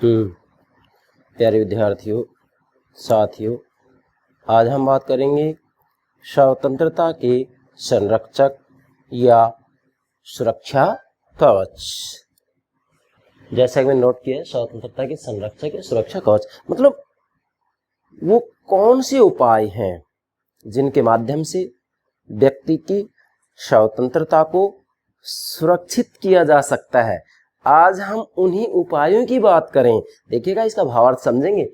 प्यारे विद्यार्थियों, साथियों, आज हम बात करेंगे स्वतंत्रता के संरक्षक या सुरक्षा कवच। जैसा कि मैंने नोट किया है, स्वतंत्रता के संरक्षक या सुरक्षा कवच मतलब वो कौन से उपाय हैं जिनके माध्यम से व्यक्ति की स्वतंत्रता को सुरक्षित किया जा सकता है। आज हम उन्हीं उपायों की बात करें। देखिएगा, इसका भावार्थ समझेंगे।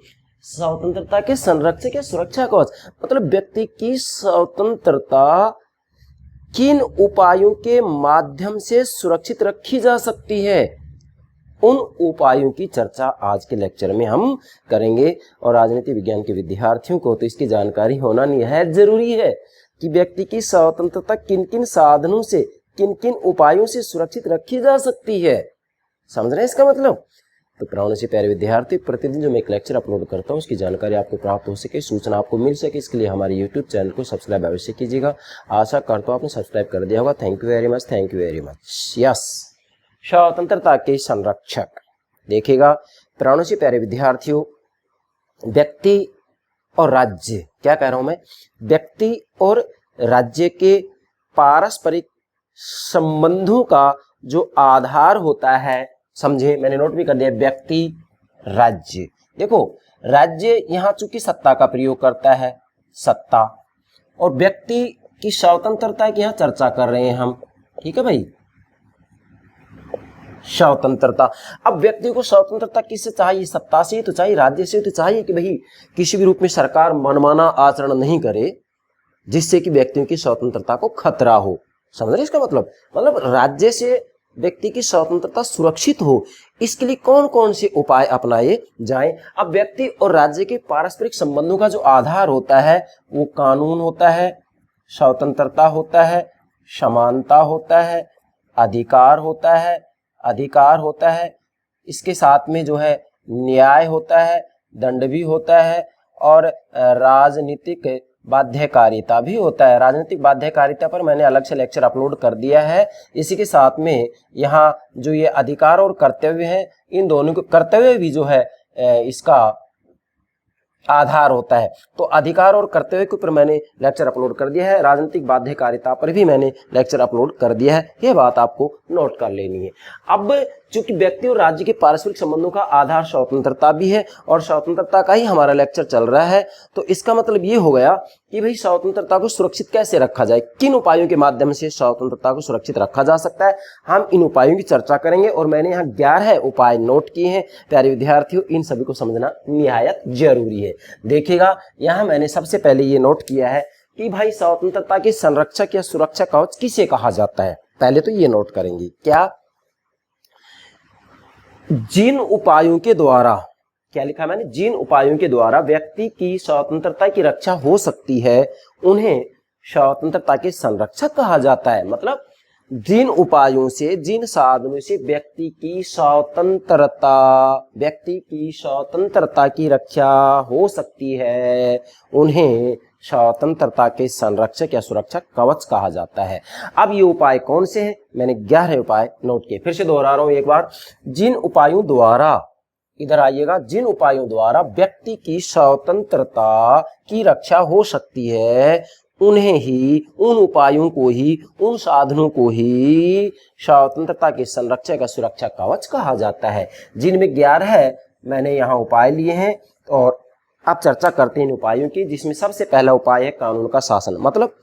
स्वतंत्रता के संरक्षक या सुरक्षा कवच मतलब व्यक्ति की स्वतंत्रता किन उपायों के माध्यम से सुरक्षित रखी जा सकती है, उन उपायों की चर्चा आज के लेक्चर में हम करेंगे। और राजनीति विज्ञान के विद्यार्थियों को तो इसकी जानकारी होना निहायत जरूरी है कि व्यक्ति की स्वतंत्रता किन किन साधनों से, किन किन उपायों से सुरक्षित रखी जा सकती है। समझ रहे हैं इसका मतलब? तो प्राणों से प्यारे विद्यार्थी, प्रतिदिन जो मैं एक लेक्चर अपलोड करता हूँ उसकी जानकारी आपको प्राप्त हो सके, सूचना आपको मिल सके, इसके लिए हमारे यूट्यूब चैनल को सब्सक्राइब अवश्य कीजिएगा। आशा करता हूँ आपने सब्सक्राइब कर दिया होगा। Thank you very much, thank you very much. Yes, स्वतंत्रता के संरक्षक। देखिएगा प्राणों से प्यारे विद्यार्थियों, व्यक्ति और राज्य, क्या कह रहा हूं मैं, व्यक्ति और राज्य के पारस्परिक संबंधों का जो आधार होता है, समझे, मैंने नोट भी कर दिया, व्यक्ति राज्य। देखो, राज्य यहां चूंकि सत्ता का प्रयोग करता है, सत्ता, और व्यक्ति की स्वतंत्रता की यहां चर्चा कर रहे हैं हम। ठीक है भाई, स्वतंत्रता। अब व्यक्ति को स्वतंत्रता किससे चाहिए? सत्ता से तो चाहिए, राज्य से तो चाहिए कि भाई किसी भी रूप में सरकार मनमाना आचरण नहीं करे जिससे कि व्यक्तियों की स्वतंत्रता को खतरा हो। समझ रहे इसका मतलब? मतलब राज्य से व्यक्ति की स्वतंत्रता सुरक्षित हो, इसके लिए कौन कौन से उपाय अपनाए जाएं। अब व्यक्ति और राज्य के पारस्परिक संबंधों का जो आधार होता है वो कानून होता है, स्वतंत्रता होता है, समानता होता है, अधिकार होता है, इसके साथ में जो है न्याय होता है, दंड भी होता है, और राजनीतिक बाध्यकारिता भी होता है। राजनीतिक बाध्यकारिता पर मैंने अलग से लेक्चर अपलोड कर दिया है। इसी के साथ में यहाँ जो ये अधिकार और कर्तव्य है, इन दोनों को, कर्तव्य भी जो है इसका आधार होता है। तो अधिकार और कर्तव्य के ऊपर मैंने लेक्चर अपलोड कर दिया है। राजनीतिक बाध्यकारिता पर भी मैंने लेक्चर अपलोड कर दिया है। यह बात आपको नोट कर लेनी है। अब चूंकि व्यक्ति और राज्य के पारस्परिक संबंधों का आधार स्वतंत्रता भी है और स्वतंत्रता का ही हमारा लेक्चर चल रहा है, तो इसका मतलब ये हो गया कि भाई स्वतंत्रता को सुरक्षित कैसे रखा जाए, किन उपायों के माध्यम से स्वतंत्रता को सुरक्षित रखा जा सकता है, हम इन उपायों की चर्चा करेंगे। और मैंने यहाँ 11 उपाय नोट किए हैं। प्यारे विद्यार्थियों, इन सभी को समझना निहायत जरूरी है। देखिएगा, यहाँ मैंने सबसे पहले ये नोट किया है कि भाई स्वतंत्रता के संरक्षक या सुरक्षा कवच किसे कहा जाता है। पहले तो ये नोट करेंगे, क्या, जिन उपायों के द्वारा, क्या लिखा मैंने, जिन उपायों के द्वारा व्यक्ति की स्वतंत्रता की रक्षा हो सकती है उन्हें स्वतंत्रता के संरक्षक कहा जाता है। मतलब जिन उपायों से, जिन साधनों से व्यक्ति की स्वतंत्रता की रक्षा हो सकती है उन्हें स्वतंत्रता के संरक्षक या सुरक्षा कवच कहा जाता है। अब ये उपाय कौन से हैं? मैंने 11 उपाय नोट किए, फिर से दोहरा रहा हूं एक बार। जिन उपायों द्वारा, इधर आइएगा, जिन उपायों द्वारा व्यक्ति की स्वतंत्रता की रक्षा हो सकती है उन्हें ही, उन उपायों को ही, उन साधनों को ही स्वतंत्रता के संरक्षक या सुरक्षा कवच कहा जाता है। जिनमें 11 मैंने यहाँ उपाय लिए हैं और अब चर्चा करते हैं इन उपायों की, जिसमें सबसे पहला उपाय है कानून का शासन। मतलब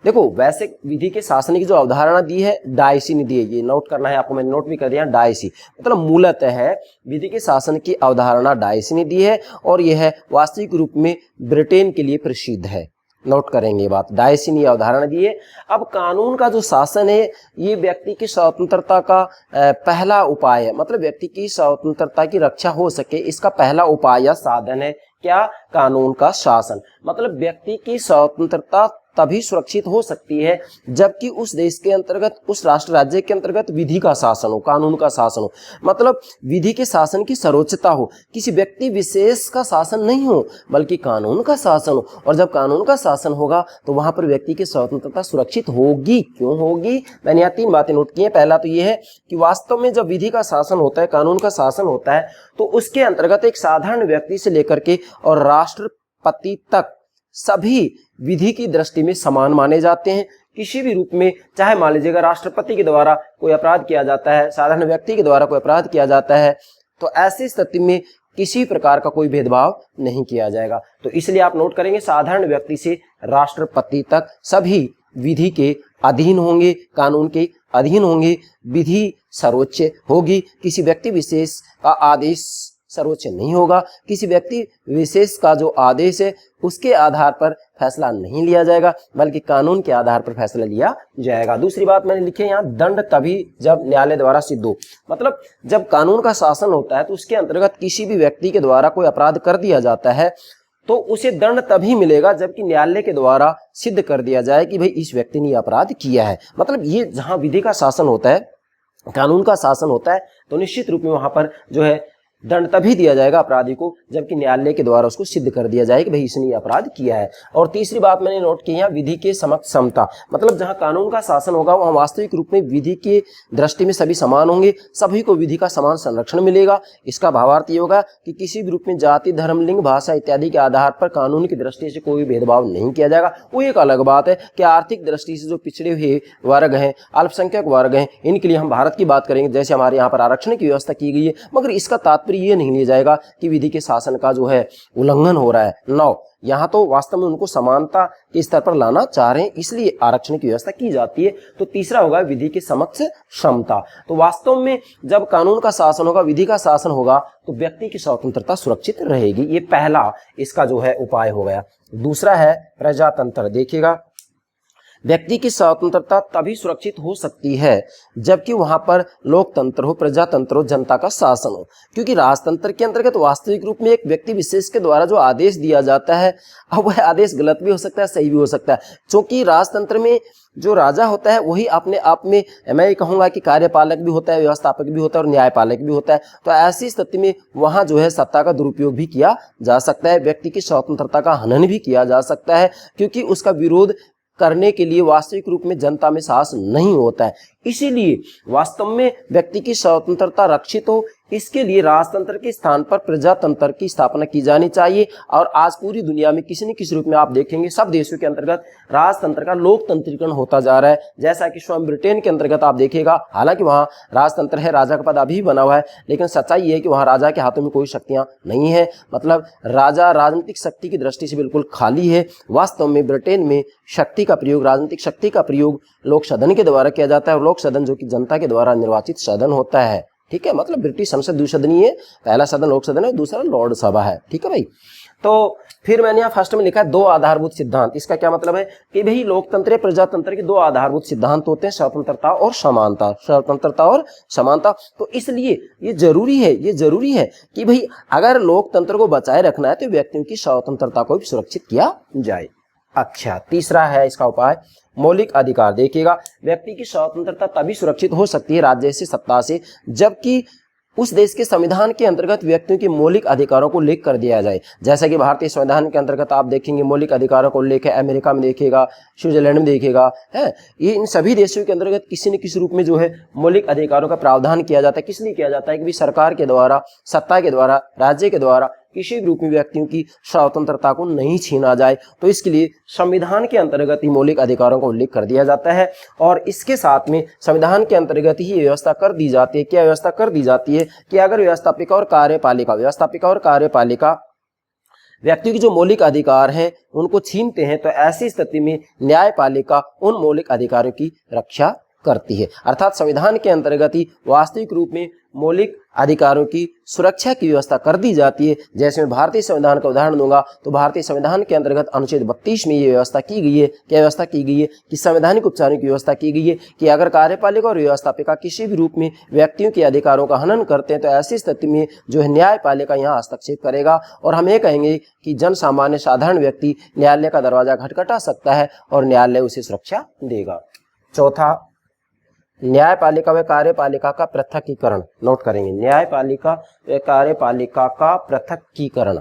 देखो, वैसे विधि के शासन की जो अवधारणा दी है, डायसी ने दी है, ये नोट करना है आपको, मैंने नोट भी कर दिया। डायसी मतलब मूलतः है विधि के शासन की अवधारणा डायसी ने दी है और यह वास्तविक रूप में ब्रिटेन के लिए प्रसिद्ध है। नोट करेंगे बात, डायसी ने अवधारणा दी है। अब कानून का जो शासन है ये व्यक्ति की स्वतंत्रता का पहला उपाय है। मतलब व्यक्ति की स्वतंत्रता की रक्षा हो सके इसका पहला उपाय या साधन है क्या? कानून का शासन। मतलब व्यक्ति की स्वतंत्रता तभी सुरक्षित हो सकती है जबकि उस देश के अंतर्गत, उस राष्ट्र राज्य के अंतर्गत विधि का शासन हो, कानून का शासन हो। मतलब विधि के शासन की सर्वोच्चता हो, किसी व्यक्ति विशेष का शासन नहीं हो बल्कि कानून का शासन हो। और जब कानून का शासन होगा तो वहां पर व्यक्ति की स्वतंत्रता सुरक्षित होगी। क्यों होगी? मैंने यहाँ 3 बातें नोट की हैं। पहला तो यह है कि वास्तव में जब विधि का शासन होता है, कानून का शासन होता है, तो उसके अंतर्गत एक साधारण व्यक्ति से लेकर के और राष्ट्रपति तक सभी विधि की दृष्टि में समान माने जाते हैं। किसी भी रूप में, चाहे मान लीजिएगा राष्ट्रपति के द्वारा कोई अपराध किया जाता है, साधारण व्यक्ति के द्वारा कोई अपराध किया जाता है, तो ऐसी स्थिति में किसी प्रकार का कोई भेदभाव नहीं किया जाएगा। तो इसलिए आप नोट करेंगे, साधारण व्यक्ति से राष्ट्रपति तक सभी विधि के अधीन होंगे, कानून के अधीन होंगे। विधि सर्वोच्च होगी, किसी व्यक्ति विशेष का आदेश सर्वोच्च नहीं होगा। किसी व्यक्ति विशेष का जो आदेश है उसके आधार पर फैसला नहीं लिया जाएगा बल्कि कानून के आधार पर फैसला लिया जाएगा। दूसरी बात मैंने लिखी है यहाँ, दंड तभी जब न्यायालय द्वारा सिद्ध हो। मतलब जब कानून का शासन होता है तो उसके अंतर्गत किसी भी व्यक्ति के द्वारा कोई अपराध कर दिया जाता है तो उसे दंड तभी मिलेगा जबकि न्यायालय के द्वारा सिद्ध कर दिया जाए कि भाई इस व्यक्ति ने अपराध किया है। मतलब ये जहां विधि का शासन होता है, कानून का शासन होता है, तो निश्चित रूप में वहां पर जो है दंड तभी दिया जाएगा अपराधी को जबकि न्यायालय के द्वारा उसको सिद्ध कर दिया जाए कि भाई इसने अपराध किया है। और तीसरी बात मैंने नोट की है, विधि के समक्ष समता। मतलब जहां कानून का शासन होगा वहां वास्तविक रूप में विधि के दृष्टि में सभी समान होंगे, सभी को विधि का समान संरक्षण मिलेगा। इसका भावार्थ ये होगा कि किसी भी रूप में जाति, धर्म, लिंग, भाषा इत्यादि के आधार पर कानून की दृष्टि से कोई भेदभाव नहीं किया जाएगा। वो एक अलग बात है कि आर्थिक दृष्टि से जो पिछड़े हुए वर्ग हैं, अल्पसंख्यक वर्ग हैं, इनके लिए हम भारत की बात करेंगे, जैसे हमारे यहाँ पर आरक्षण की व्यवस्था की गई है, मगर इसका तात्पर्य ये नहीं लिया जाएगा कि विधि के शासन का जो है उल्लंघन हो रहा है। 9, यहाँ तो वास्तव में उनको समानता के स्तर पर लाना चाह रहे हैं, इसलिए आरक्षण की व्यवस्था की जाती है। तो तीसरा होगा विधि के समक्ष क्षमता। तो वास्तव में जब कानून का शासन होगा, विधि का शासन होगा, तो व्यक्ति की स्वतंत्रता सुरक्षित रहेगी। ये पहला इसका जो है उपाय हो गया। दूसरा है प्रजातंत्र। देखिएगा, व्यक्ति की स्वतंत्रता तभी सुरक्षित हो सकती है जबकि वहां पर लोकतंत्र हो, प्रजातंत्र हो, जनता का शासन हो। क्योंकि राजतंत्र के अंतर्गत वास्तविक रूप में एक व्यक्ति विशेष के द्वारा जो आदेश दिया जाता है, अब वह आदेश गलत भी हो सकता है, सही भी हो सकता है। क्योंकि राजतंत्र में जो राजा होता है वही अपने आप में, मैं ये कहूंगा कि कार्यपालक भी होता है, व्यवस्थापक भी होता है और न्यायपालक भी होता है। तो ऐसी स्थिति में वहां जो है सत्ता का दुरुपयोग भी किया जा सकता है, व्यक्ति की स्वतंत्रता का हनन भी किया जा सकता है, क्योंकि उसका विरोध करने के लिए वास्तविक रूप में जनता में साहस नहीं होता है। इसीलिए वास्तव में व्यक्ति की स्वतंत्रता रक्षित हो, इसके लिए राजतंत्र के स्थान पर प्रजातंत्र की स्थापना की जानी चाहिए। और आज पूरी दुनिया में किसी न किसी रूप में आप देखेंगे सब देशों के अंतर्गत राजतंत्र का लोकतंत्रीकरण होता जा रहा है। जैसा कि स्वयं ब्रिटेन के अंतर्गत आप देखिएगा, हालांकि वहां राजतंत्र है, राजा का पद अभी बना हुआ है, लेकिन सच्चाई ये है कि वहां राजा के हाथों में कोई शक्तियां नहीं है। मतलब राजा राजनीतिक शक्ति की दृष्टि से बिल्कुल खाली है। वास्तव में ब्रिटेन में शक्ति का प्रयोग, राजनीतिक शक्ति का प्रयोग लोक सदन के द्वारा किया जाता है, और लोक सदन जो कि जनता के द्वारा निर्वाचित सदन होता है। ठीक है, मतलब ब्रिटिश संसद द्विसदनीय है, पहला सदन लोक सदन है, दूसरा लॉर्ड सभा है। ठीक है भाई। तो फिर मैंने यहाँ फर्स्ट में लिखा है 2 आधारभूत सिद्धांत। इसका क्या मतलब है कि भाई लोकतंत्र प्रजातंत्र के 2 आधारभूत सिद्धांत होते हैं, स्वतंत्रता और समानता। स्वतंत्रता और समानता। तो इसलिए ये जरूरी है कि भाई अगर लोकतंत्र को बचाए रखना है तो व्यक्तियों की स्वतंत्रता को भी सुरक्षित किया जाए। अच्छा, तीसरा है इसका उपाय मौलिक अधिकार। देखिएगा, व्यक्ति की स्वतंत्रता तभी सुरक्षित हो सकती है राज्य से, सत्ता से, जबकि उस देश के संविधान के अंतर्गत व्यक्तियों के मौलिक अधिकारों को उल्लेख कर दिया जाए। जैसा कि भारतीय संविधान के अंतर्गत आप देखेंगे मौलिक अधिकारों को उल्लेख है, अमेरिका में देखिएगा, स्विट्जरलैंड में देखिएगा, है ये इन सभी देशों के अंतर्गत किसी न किसी रूप में जो है मौलिक अधिकारों का प्रावधान किया जाता है। किस लिए किया जाता है कि सरकार के द्वारा, सत्ता के द्वारा, राज्य के द्वारा किसी भी रूप में व्यक्तियों की स्वतंत्रता को नहीं छीना जाए। तो इसके लिए संविधान के अंतर्गत ही मौलिक अधिकारों का उल्लेख कर दिया जाता है। और इसके साथ में संविधान के अंतर्गत ही व्यवस्था कर दी जाती है। क्या व्यवस्था कर दी जाती है कि अगर व्यवस्थापिका और कार्यपालिका व्यक्तियों की जो मौलिक अधिकार हैं उनको छीनते हैं तो ऐसी स्थिति में न्यायपालिका उन मौलिक अधिकारों की रक्षा करती है। अर्थात संविधान के अंतर्गत ही वास्तविक रूप में मौलिक अधिकारों की सुरक्षा की व्यवस्था कर दी जाती है। जैसे मैं भारतीय संविधान का उदाहरण दूंगा तो भारतीय संविधान के अंतर्गत अनुच्छेद 32 में ये व्यवस्था की गई है, क्या व्यवस्था की गई है कि संवैधानिक उपचारों की व्यवस्था की गई है कि अगर कार्यपालिका और व्यवस्थापिका किसी भी रूप में व्यक्तियों के अधिकारों का हनन करते हैं तो ऐसी स्थिति में जो है न्यायपालिका यहाँ हस्तक्षेप करेगा और हम ये कहेंगे कि जन सामान्य साधारण व्यक्ति न्यायालय का दरवाजा खटखटा सकता है और न्यायालय उसे सुरक्षा देगा। चौथा, न्यायपालिका व कार्यपालिका का पृथकीकरण। नोट करेंगे, न्यायपालिका व कार्यपालिका का पृथकीकरण।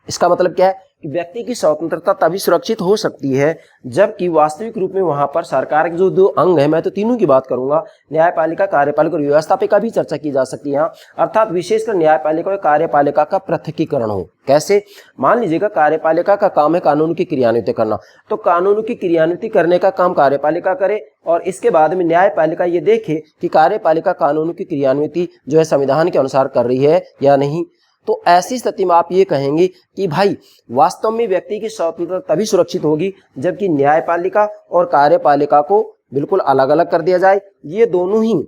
इसका मतलब क्या है कि व्यक्ति की स्वतंत्रता तभी सुरक्षित हो सकती है जबकि वास्तविक रूप में वहां पर सरकार के जो दो अंग है, मैं तो तीनों की बात करूंगा, न्यायपालिका, कार्यपालिका और व्यवस्थापिका भी चर्चा की जा सकती है। अर्थात विशेषकर न्यायपालिका और कार्यपालिका का पृथकीकरण हो। कैसे? मान लीजिएगा कार्यपालिका का काम है कानून की क्रियान्वित करना, तो कानून की क्रियान्वित करने का काम कार्यपालिका करे और इसके बाद में न्यायपालिका ये देखे कि कार्यपालिका कानून की क्रियान्वित जो है संविधान के अनुसार कर रही है या नहीं। तो ऐसी स्थिति में आप ये कहेंगे कि भाई वास्तव में व्यक्ति की स्वतंत्रता तभी सुरक्षित होगी जबकि न्यायपालिका और कार्यपालिका को बिल्कुल अलग अलग कर दिया जाए, ये दोनों ही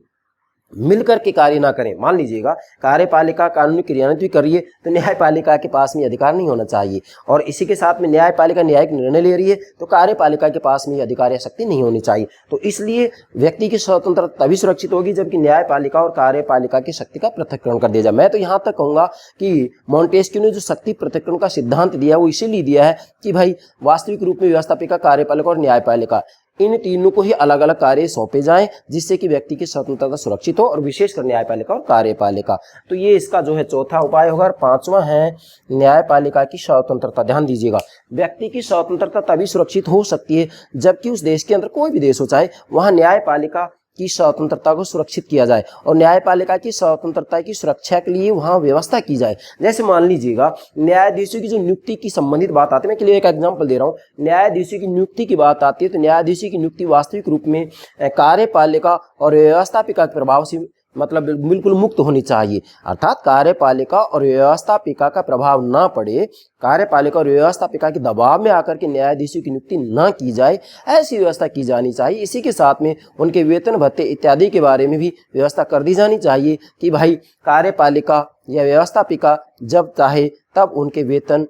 मिलकर के कार्य ना करें। मान लीजिएगा कार्यपालिका कानूनी क्रियान्वित कर रही है तो न्यायपालिका के पास में अधिकार नहीं होना चाहिए, और इसी के साथ में न्यायपालिका न्यायिक निर्णय ले रही है तो कार्यपालिका के पास में अधिकार या शक्ति नहीं होनी चाहिए। तो इसलिए व्यक्ति की स्वतंत्रता तभी सुरक्षित होगी जबकि न्यायपालिका और कार्यपालिका की शक्ति का पृथक्करण कर दिया जाए। मैं तो यहाँ तक कहूँगा कि मॉन्टेस्क्यू ने जो शक्ति पृथक्करण का सिद्धांत दिया वो इसीलिए दिया है कि भाई वास्तविक रूप में व्यवस्थापिका, कार्यपालिका और न्यायपालिका इन तीनों को ही अलग अलग कार्य सौंपे जाएं जिससे कि व्यक्ति की स्वतंत्रता सुरक्षित हो, और विशेषकर न्यायपालिका और कार्यपालिका। तो ये इसका जो है चौथा उपाय होगा। और पांचवा है न्यायपालिका की स्वतंत्रता। ध्यान दीजिएगा, व्यक्ति की स्वतंत्रता तभी सुरक्षित हो सकती है जबकि उस देश के अंदर कोई भी देश हो चाहे वहां न्यायपालिका की स्वतंत्रता को सुरक्षित किया जाए और न्यायपालिका की स्वतंत्रता की सुरक्षा के लिए वहां व्यवस्था की जाए। जैसे मान लीजिएगा न्यायाधीशों की जो नियुक्ति की संबंधित बात आती है, मैं के लिए एक एग्जांपल दे रहा हूं, न्यायाधीशों की नियुक्ति की बात आती है तो न्यायाधीशों की नियुक्ति वास्तविक रूप में कार्यपालिका और व्यवस्थापिका के प्रभाव से मतलब बिल्कुल मुक्त होनी चाहिए। अर्थात कार्यपालिका और व्यवस्थापिका का प्रभाव ना पड़े, कार्यपालिका और व्यवस्थापिका के दबाव में आकर के न्यायाधीशों की नियुक्ति ना की जाए, ऐसी व्यवस्था की जानी चाहिए। इसी के साथ में उनके वेतन भत्ते इत्यादि के बारे में भी व्यवस्था कर दी जानी चाहिए कि भाई कार्यपालिका या व्यवस्थापिका जब चाहे तब उनके वेतन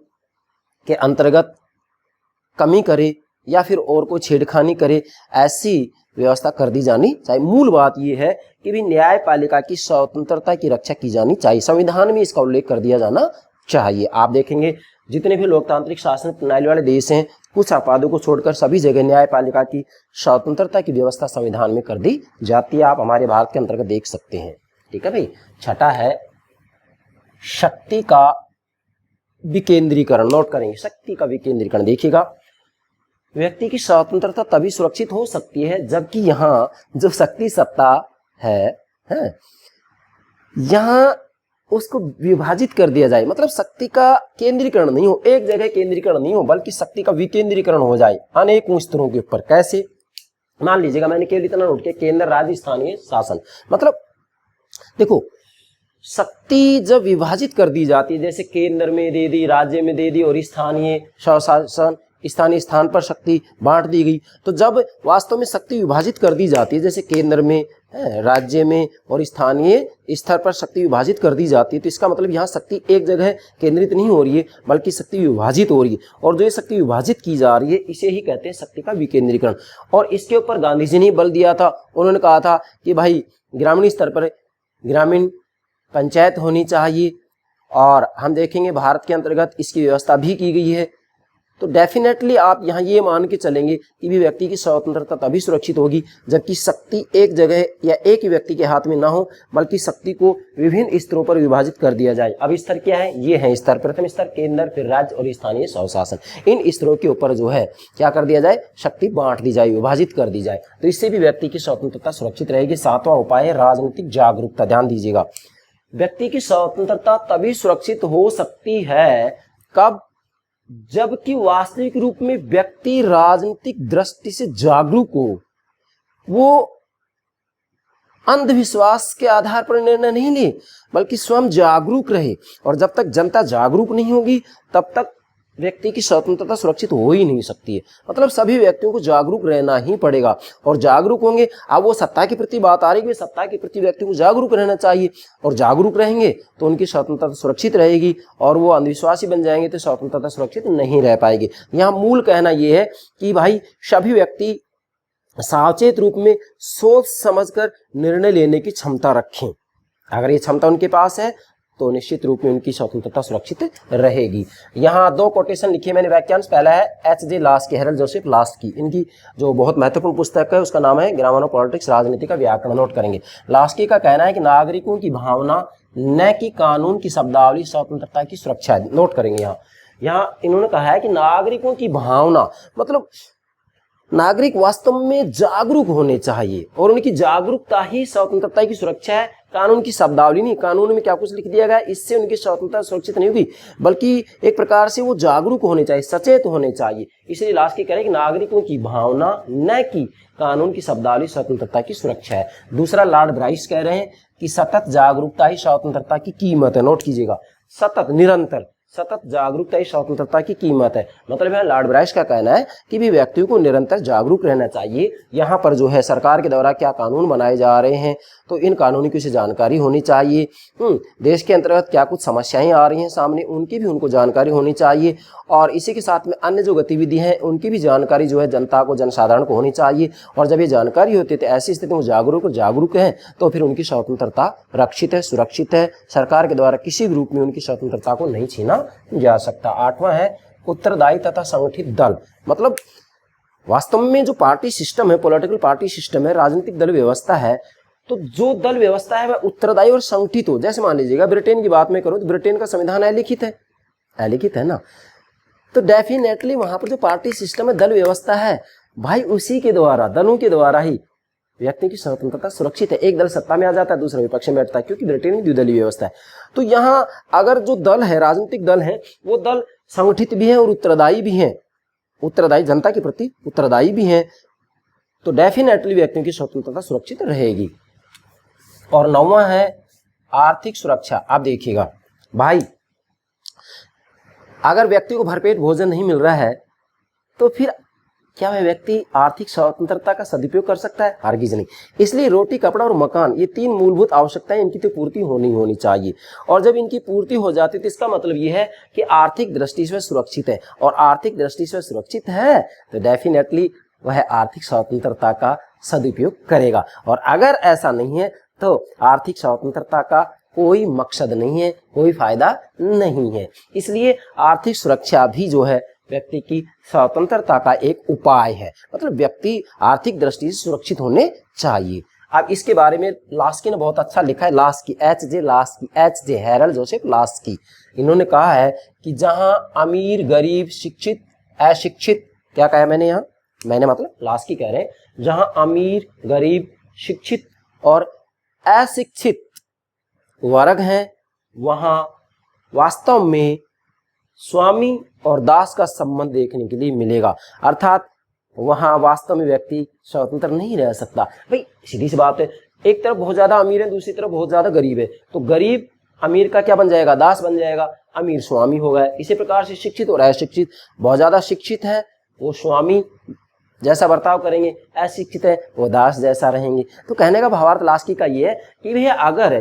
के अंतर्गत कमी करे या फिर और कोई छेड़खानी करे, ऐसी व्यवस्था कर दी जानी चाहिए। मूल बात यह है कि भी न्यायपालिका की स्वतंत्रता की रक्षा की जानी चाहिए, संविधान में इसका उल्लेख कर दिया जाना चाहिए। आप देखेंगे जितने भी लोकतांत्रिक शासन प्रणाली वाले देश हैं, कुछ अपवादों को छोड़कर सभी जगह न्यायपालिका की स्वतंत्रता की व्यवस्था संविधान में कर दी जाती है। आप हमारे भारत के अंतर्गत देख सकते हैं। ठीक है भाई। छठा है शक्ति का विकेंद्रीकरण। नोट करेंगे, शक्ति का विकेंद्रीकरण। देखिएगा, व्यक्ति की स्वतंत्रता तभी सुरक्षित हो सकती है जबकि यहाँ जो शक्ति सत्ता है यहाँ उसको विभाजित कर दिया जाए। मतलब शक्ति का केंद्रीकरण नहीं हो, एक जगह केंद्रीकरण नहीं हो, बल्कि शक्ति का विकेंद्रीकरण हो जाए अनेकों स्तरों के ऊपर। कैसे? मान लीजिएगा, मैंने केवल इतना नोट किया, केंद्र, राज्य, स्थानीय शासन। मतलब देखो, शक्ति जब विभाजित कर दी जाती है, जैसे केंद्र में दे दी, राज्य में दे दी और स्थानीय शासन, स्थानीय स्थान पर शक्ति बांट दी गई, तो जब वास्तव में शक्ति विभाजित कर दी जाती है, जैसे केंद्र में, राज्य में और स्थानीय स्तर पर शक्ति विभाजित कर दी जाती है, तो इसका मतलब यहाँ शक्ति एक जगह केंद्रित नहीं हो रही है बल्कि शक्ति विभाजित हो रही है। और जो ये शक्ति विभाजित की जा रही है इसे ही कहते हैं शक्ति का विकेंद्रीकरण। और इसके ऊपर गांधी जी ने बल दिया था। उन्होंने कहा था कि भाई ग्रामीण स्तर पर ग्रामीण पंचायत होनी चाहिए, और हम देखेंगे भारत के अंतर्गत इसकी व्यवस्था भी की गई है। तो डेफिनेटली आप यहाँ ये मान के चलेंगे कि भी व्यक्ति की स्वतंत्रता तभी सुरक्षित होगी जबकि शक्ति एक जगह या एक ही व्यक्ति के हाथ में ना हो, बल्कि शक्ति को विभिन्न स्तरों पर विभाजित कर दिया जाए। अब स्तर क्या है? ये है स्तर, प्रथम स्तर केंद्र, फिर राज्य और स्थानीय स्वशासन। इन स्तरों के ऊपर जो है क्या कर दिया जाए? शक्ति बांट दी जाए, विभाजित कर दी जाए, तो इससे भी व्यक्ति की स्वतंत्रता सुरक्षित रहेगी। सातवां उपाय है राजनीतिक जागरूकता। ध्यान दीजिएगा, व्यक्ति की स्वतंत्रता तभी सुरक्षित हो सकती है कब? जबकि वास्तविक रूप में व्यक्ति राजनीतिक दृष्टि से जागरूक हो, वो अंधविश्वास के आधार पर निर्णय नहीं ले बल्कि स्वयं जागरूक रहे। और जब तक जनता जागरूक नहीं होगी तब तक व्यक्ति की स्वतंत्रता सुरक्षित हो ही नहीं सकती है। मतलब सभी व्यक्तियों को जागरूक रहना ही पड़ेगा और जागरूक होंगे। अब वो सत्ता के प्रति बात आ रही है, सत्ता के प्रति व्यक्ति को जागरूक रहना चाहिए और जागरूक रहेंगे तो उनकी स्वतंत्रता सुरक्षित रहेगी और वो अंधविश्वासी बन जाएंगे तो स्वतंत्रता सुरक्षित नहीं रह पाएगी। यहाँ मूल कहना यह है कि भाई सभी व्यक्ति सावचेत रूप में सोच समझकर निर्णय लेने की क्षमता रखें। अगर ये क्षमता उनके पास है तो निश्चित रूप में उनकी स्वतंत्रता सुरक्षित रहेगी। यहाँ 2 कोटेशन लिखे मैंने वाक्यांश। पहला है H.J. Laski, Herald Joseph Laski, इनकी जो बहुत महत्वपूर्ण पुस्तक है उसका नाम है ग्रामर ऑफ पॉलिटिक्स, राजनीति का व्याकरण। नोट करेंगे। लास्की का कहना है कि नागरिकों की भावना न कि कानून की शब्दावली स्वतंत्रता की सुरक्षा है। नोट करेंगे यहाँ इन्होंने कहा है कि नागरिकों की भावना मतलब नागरिक वास्तव में जागरूक होने चाहिए और उनकी जागरूकता ही स्वतंत्रता की सुरक्षा है, कानून की शब्दावली नहीं। कानून में क्या कुछ लिख दिया गया इससे उनकी स्वतंत्रता सुरक्षित नहीं होगी, बल्कि एक प्रकार से वो जागरूक होने चाहिए, सचेत होने चाहिए। इसलिए लास्की कह रहे हैं कि नागरिकों की भावना न कि कानून की शब्दावली स्वतंत्रता की सुरक्षा है। दूसरा लॉर्ड ब्राइस कह रहे हैं कि सतत जागरूकता ही स्वतंत्रता की कीमत है। नोट कीजिएगा, सतत निरंतर सतत जागरूकता ही स्वतंत्रता की कीमत है। मतलब है लॉर्ड ब्राइस का कहना है कि भी व्यक्तियों को निरंतर जागरूक रहना चाहिए। यहाँ पर जो है सरकार के द्वारा क्या कानून बनाए जा रहे हैं तो इन कानूनों की उसे जानकारी होनी चाहिए। देश के अंतर्गत क्या कुछ समस्याएं आ रही हैं सामने उनकी भी उनको जानकारी होनी चाहिए और इसी के साथ में अन्य जो गतिविधि हैं उनकी भी जानकारी जो है जनता को, जनसाधारण को होनी चाहिए। और जब ये जानकारी होती है तो ऐसी स्थिति में जागरूक हैं तो फिर उनकी स्वतंत्रता रक्षित है, सुरक्षित है। सरकार के द्वारा किसी भी रूप में उनकी स्वतंत्रता को नहीं छीना जा सकता। 8वां है उत्तरदायी तथा संगठित दल। मतलब वास्तव में जो पार्टी सिस्टम है, पॉलिटिकल पार्टी सिस्टम है, राजनीतिक दल व्यवस्था है, तो जो दल व्यवस्था है वह उत्तरदायी और संगठित हो। जैसे मान लीजिएगा ब्रिटेन की बात में करो तो ब्रिटेन का संविधान अलिखित है ना, तो डेफिनेटली वहां पर जो पार्टी सिस्टम है, दल व्यवस्था है, भाई उसी के द्वारा, दलों के द्वारा ही व्यक्ति की स्वतंत्रता सुरक्षित है। एक दल सत्ता में आ जाता है, दूसरा विपक्ष में बैठता है, क्योंकि ब्रिटेन में द्विदलीय व्यवस्था है। तो यहाँ अगर जो दल है, राजनीतिक दल है, वो दल संगठित भी है और उत्तरदायी भी है, उत्तरदायी जनता के प्रति उत्तरदायी भी है, तो डेफिनेटली व्यक्तियों की स्वतंत्रता सुरक्षित रहेगी। और 9वां है आर्थिक सुरक्षा। आप देखिएगा भाई, अगर व्यक्ति को भरपेट भोजन नहीं मिल रहा है तो फिर क्या वह व्यक्ति आर्थिक स्वतंत्रता का सदुपयोग कर सकता है? हरगिज नहीं। इसलिए रोटी, कपड़ा और मकान, ये 3 मूलभूत आवश्यकताएं, इनकी तो पूर्ति होनी चाहिए। और जब इनकी पूर्ति हो जाती है तो इसका मतलब ये है कि आर्थिक दृष्टि से सुरक्षित है, और आर्थिक दृष्टि से सुरक्षित है तो डेफिनेटली वह आर्थिक स्वतंत्रता का सदुपयोग करेगा। और अगर ऐसा नहीं है तो आर्थिक स्वतंत्रता का कोई मकसद नहीं है, कोई फायदा नहीं है। इसलिए आर्थिक सुरक्षा भी जो है व्यक्ति की स्वतंत्रता का एक उपाय है। मतलब व्यक्ति आर्थिक दृष्टि से सुरक्षित होने चाहिए। अब इसके बारे में लास्की ने बहुत अच्छा लिखा है। Laski, H.J. Herald Joseph Laski, इन्होंने कहा है कि जहां अमीर, गरीब, शिक्षित, अशिक्षित, क्या कहा मैंने यहाँ, मैंने मतलब लास्की कह रहे हैं जहां अमीर, गरीब, शिक्षित और अशिक्षित वर्ग हैं वहां वास्तव में स्वामी और दास का संबंध देखने के लिए मिलेगा। अर्थात वहां वास्तव में व्यक्ति स्वतंत्र नहीं रह सकता। भाई सीधी सी बात है, एक तरफ बहुत ज्यादा अमीर है, दूसरी तरफ बहुत ज्यादा गरीब है, तो गरीब अमीर का क्या बन जाएगा? दास बन जाएगा, अमीर स्वामी हो गया। इसी प्रकार से शिक्षित और अशिक्षित, बहुत ज्यादा शिक्षित है वो स्वामी जैसा बर्ताव करेंगे, अशिक्षित है वो दास जैसा रहेंगे। तो कहने का भावार्थ लास्की का ये है कि भैया अगर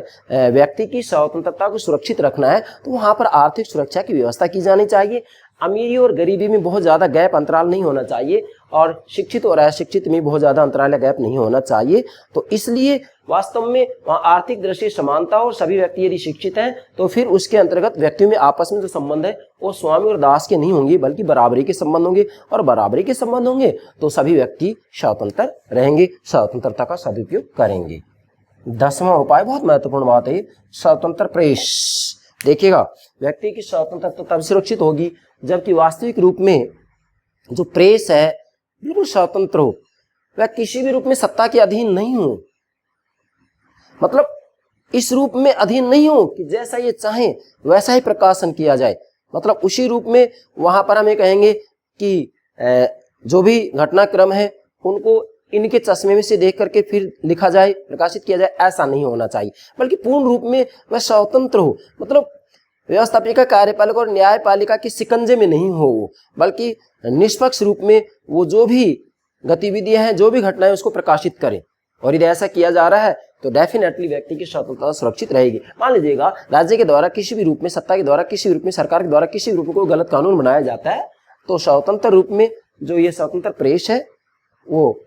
व्यक्ति की स्वतंत्रता को सुरक्षित रखना है तो वहां पर आर्थिक सुरक्षा की व्यवस्था की जानी चाहिए। अमीरी और गरीबी में बहुत ज्यादा गैप, अंतराल नहीं होना चाहिए, और शिक्षित और अशिक्षित में बहुत ज्यादा अंतराल या गैप नहीं होना चाहिए। तो इसलिए वास्तव में वहाँ आर्थिक दृष्टि समानता, और सभी व्यक्ति यदि शिक्षित हैं तो फिर उसके अंतर्गत व्यक्तियों में आपस में जो संबंध है वो स्वामी और दास के नहीं होंगे, बल्कि बराबरी के संबंध होंगे, और बराबरी के संबंध होंगे तो सभी व्यक्ति स्वतंत्र रहेंगे, स्वतंत्रता का सदुपयोग करेंगे। 10वां उपाय, बहुत महत्वपूर्ण बात है, स्वतंत्र प्रेस। देखिएगा व्यक्ति की स्वतंत्रता तब सुरक्षित होगी जबकि वास्तविक रूप में जो प्रेस है बिल्कुल स्वतंत्र हो, वह किसी भी रूप में सत्ता के अधीन नहीं हो। मतलब इस रूप में अधीन नहीं हो कि जैसा ये चाहे वैसा ही प्रकाशन किया जाए। मतलब उसी रूप में वहां पर हमें कहेंगे कि जो भी घटनाक्रम है उनको इनके चश्मे में से देख करके फिर लिखा जाए, प्रकाशित किया जाए, ऐसा नहीं होना चाहिए, बल्कि पूर्ण रूप में वह स्वतंत्र हो। मतलब व्यवस्थापिका कार्यपालिका और न्यायपालिका की शिकंजे में नहीं हो, बल्कि निष्पक्ष रूप में वो जो भी गतिविधियां हैं, जो भी घटनाएं, उसको प्रकाशित करें। और यदि ऐसा किया जा रहा है तो डेफिनेटली व्यक्ति की स्वतंत्रता सुरक्षित रहेगी। मान लीजिएगा राज्य के द्वारा किसी भी रूप में, सत्ता के द्वारा किसी भी रूप में, सरकार के द्वारा किसी भी रूप में कोई गलत कानून बनाया जाता है, तो स्वतंत्र रूप में जो ये स्वतंत्र प्रेस है वो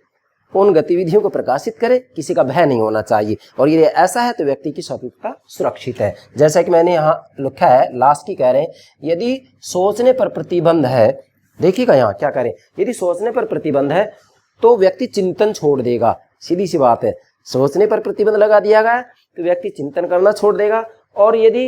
उन गतिविधियों को प्रकाशित करे, किसी का भय नहीं होना चाहिए। और ये ऐसा है तो व्यक्ति की स्वतंत्रता सुरक्षित है। जैसा कि मैंने यहाँ लिखा है, लास्ट की कह रहे हैं, यदि सोचने पर प्रतिबंध है, देखिएगा यहाँ क्या करें, यदि सोचने पर प्रतिबंध है तो व्यक्ति चिंतन छोड़ देगा। सीधी सी बात है, सोचने पर प्रतिबंध लगा दिया गया तो व्यक्ति चिंतन करना छोड़ देगा। और यदि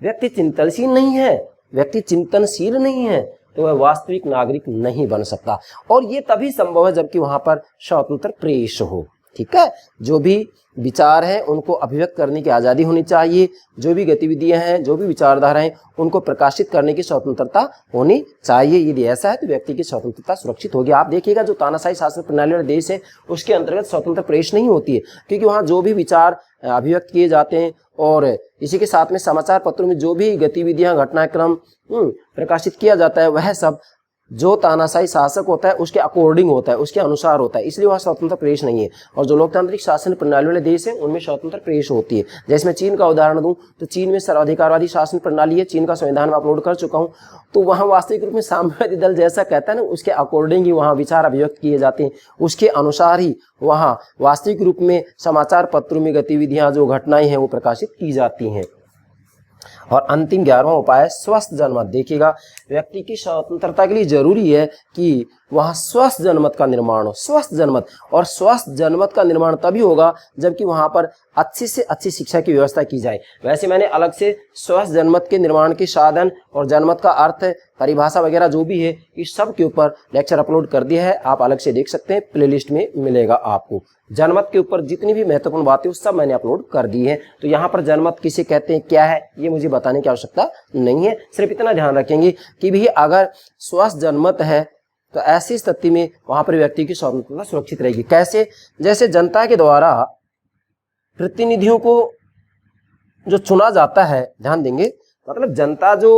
व्यक्ति चिंतनशील नहीं है, व्यक्ति चिंतनशील नहीं है, तो वह वास्तविक नागरिक नहीं बन सकता। और ये तभी संभव है जबकि वहां पर स्वतंत्र प्रेस हो। ठीक है, जो भी विचार हैं उनको अभिव्यक्त करने की आज़ादी होनी चाहिए, जो भी गतिविधियां हैं, जो भी विचारधाराएं, उनको प्रकाशित करने की स्वतंत्रता होनी चाहिए। यदि ऐसा है तो व्यक्ति की स्वतंत्रता सुरक्षित होगी। आप देखिएगा जो तानाशाही शासन प्रणाली वाला देश है उसके अंतर्गत स्वतंत्र प्रेस नहीं होती है, क्योंकि वहाँ जो भी विचार अभिव्यक्त किए जाते हैं और इसी के साथ में समाचार पत्रों में जो भी गतिविधियां, घटनाक्रम प्रकाशित किया जाता है, वह सब जो तानाशाही शासक होता है उसके अकॉर्डिंग होता है, उसके अनुसार होता है, इसलिए वहाँ स्वतंत्र प्रेस नहीं है। और जो लोकतांत्रिक शासन प्रणाली वाले देश है उनमें स्वतंत्र प्रेस होती है। जैसे मैं चीन का उदाहरण दूं तो चीन में सर्वाधिकारवादी शासन प्रणाली है, चीन का संविधान में अपलोड कर चुका हूँ। तो वहाँ वास्तविक रूप में साम्यवादी दल जैसा कहता है ना, उसके अकॉर्डिंग ही वहाँ विचार अभिव्यक्त किए जाते हैं, उसके अनुसार ही वहाँ वास्तविक रूप में समाचार पत्रों में गतिविधियाँ, जो घटनाएं हैं वो प्रकाशित की जाती हैं। और अंतिम 11वां उपाय स्वस्थ जनमत। देखिएगा व्यक्ति की स्वतंत्रता के लिए जरूरी है कि वहाँ स्वस्थ जनमत का निर्माण हो, स्वस्थ जनमत। और स्वस्थ जनमत का निर्माण तभी होगा जबकि वहाँ पर अच्छी से अच्छी शिक्षा की व्यवस्था की जाए। वैसे मैंने अलग से स्वस्थ जनमत के निर्माण के साधन और जनमत का अर्थ, परिभाषा वगैरह जो भी है, इस सब के ऊपर लेक्चर अपलोड कर दिया है, आप अलग से देख सकते हैं, प्लेलिस्ट में मिलेगा आपको। जनमत के ऊपर जितनी भी महत्वपूर्ण बातें उस सब मैंने अपलोड कर दी है। तो यहाँ पर जनमत किसे कहते हैं, क्या है, ये मुझे बताने की आवश्यकता नहीं है। सिर्फ इतना ध्यान रखेंगे कि भी अगर स्वस्थ जनमत है तो ऐसी स्थिति में वहां पर व्यक्ति की स्वतंत्रता सुरक्षित रहेगी। कैसे? जैसे जनता के द्वारा प्रतिनिधियों को जो चुना जाता है, ध्यान देंगे, मतलब जनता जो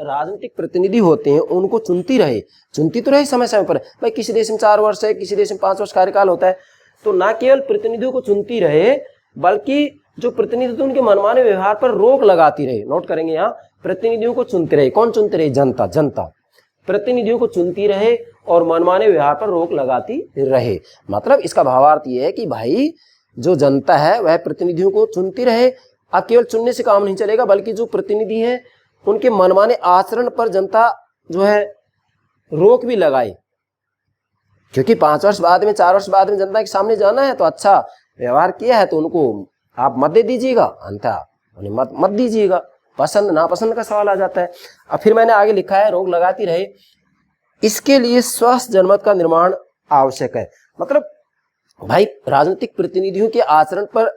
राजनीतिक प्रतिनिधि होते हैं उनको चुनती तो रहे समय समय पर। भाई किसी देश में 4 वर्ष है, किसी देश में 5 वर्ष कार्यकाल होता है, तो ना केवल प्रतिनिधियों को चुनती रहे बल्कि जो प्रतिनिधि उनके मनमाने व्यवहार पर रोक लगाती रहे। नोट करेंगे यहाँ, प्रतिनिधियों को चुनते रहे। कौन चुनते रहे? जनता प्रतिनिधियों को चुनती रहे और मनमाने व्यवहार पर रोक लगाती रहे। मतलब इसका भावार्थ ये है कि भाई जो जनता है वह प्रतिनिधियों को चुनती रहे। अब केवल चुनने से काम नहीं चलेगा, बल्कि जो प्रतिनिधि हैं उनके मनमाने आचरण पर जनता जो है रोक भी लगाए, क्योंकि 5 वर्ष बाद में, 4 वर्ष बाद में जनता के सामने जाना है, तो अच्छा व्यवहार किया है तो उनको आप मत दे दीजिएगा, अन्यथा उन्हें मत दीजिएगा। पसंद नापसंद का सवाल आ जाता है। अब फिर मैंने आगे लिखा है रोक लगाती रहे, इसके लिए स्वस्थ जनमत का निर्माण आवश्यक है। मतलब भाई राजनीतिक प्रतिनिधियों के आचरण पर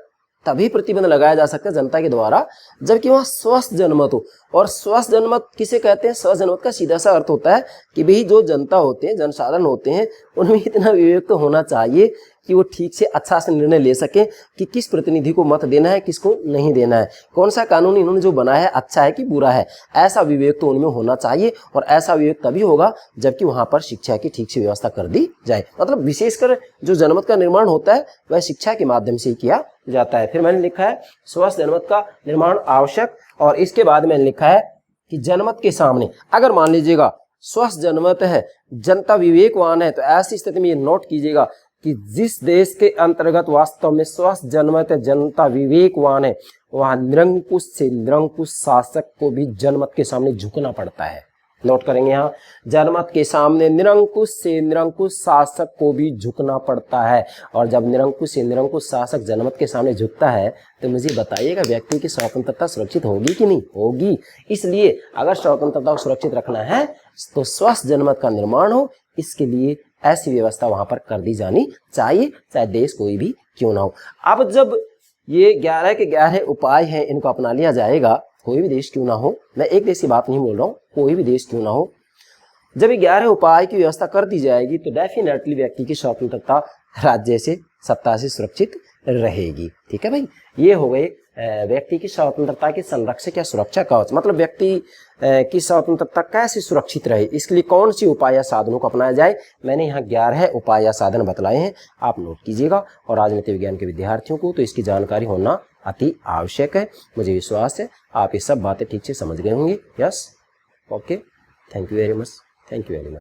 तभी प्रतिबंध लगाया जा सकता है जनता के द्वारा जबकि वहाँ स्वस्थ जनमत हो। और स्वस्थ जनमत किसे कहते हैं? स्वस्थ जनमत का सीधा सा अर्थ होता है कि भाई जो जनता होते हैं, जनसाधारण होते हैं, उनमें इतना विवेक तो होना चाहिए कि वो ठीक से अच्छा से निर्णय ले सके कि किस प्रतिनिधि को मत देना है, किसको नहीं देना है, कौन सा कानून इन्होंने जो बनाया है अच्छा है कि बुरा है। ऐसा विवेक तो उनमें होना चाहिए। और ऐसा विवेक तभी होगा जबकि वहां पर शिक्षा की ठीक से व्यवस्था कर दी जाए। मतलब विशेषकर जो जनमत का निर्माण होता है वह शिक्षा के माध्यम से ही किया जाता है। फिर मैंने लिखा है स्वस्थ जनमत का निर्माण आवश्यक। और इसके बाद मैंने लिखा है कि जनमत के सामने अगर मान लीजिएगा स्वस्थ जनमत है, जनता विवेकवान है, तो ऐसी स्थिति में ये नोट कीजिएगा कि जिस देश के अंतर्गत वास्तव में स्वस्थ जनमत है, जनता विवेकवान है, वहां निरंकुश से निरंकुश शासक को भी जनमत के सामने झुकना पड़ता है। नोट करेंगे यहाँ, जनमत के सामने निरंकुश से निरंकुश शासक को भी झुकना पड़ता है। और जब निरंकुश से निरंकुश शासक जनमत के सामने झुकता है तो मुझे बताइएगा व्यक्ति की स्वतंत्रता सुरक्षित होगी कि नहीं होगी। इसलिए अगर स्वतंत्रता को सुरक्षित रखना है तो स्वस्थ जनमत का निर्माण हो, इसके लिए ऐसी व्यवस्था वहां पर कर दी जानी चाहिए, चाहे देश कोई भी क्यों ना हो। अब जब ये 11 के 11 उपाय हैं, इनको अपना लिया जाएगा, कोई भी देश क्यों ना हो, मैं एक देश की बात नहीं बोल रहा हूँ, कोई भी देश क्यों ना हो, जब ये 11 उपाय की व्यवस्था कर दी जाएगी तो डेफिनेटली व्यक्ति की स्वतंत्रता राज्य से, सत्ता से सुरक्षित रहेगी। ठीक है भाई, ये हो गए व्यक्ति की स्वतंत्रता के संरक्षक या सुरक्षा कवच। मतलब व्यक्ति की स्वतंत्रता कैसे सुरक्षित रहे, इसके लिए कौन सी उपाय या साधनों को अपनाया जाए। मैंने यहाँ 11 उपाय या साधन बतलाए हैं, आप नोट कीजिएगा। और राजनीति विज्ञान के विद्यार्थियों को तो इसकी जानकारी होना अति आवश्यक है। मुझे विश्वास है आप ये सब बातें ठीक से समझ गए होंगे। Yes, okay, thank you very much, thank you very much.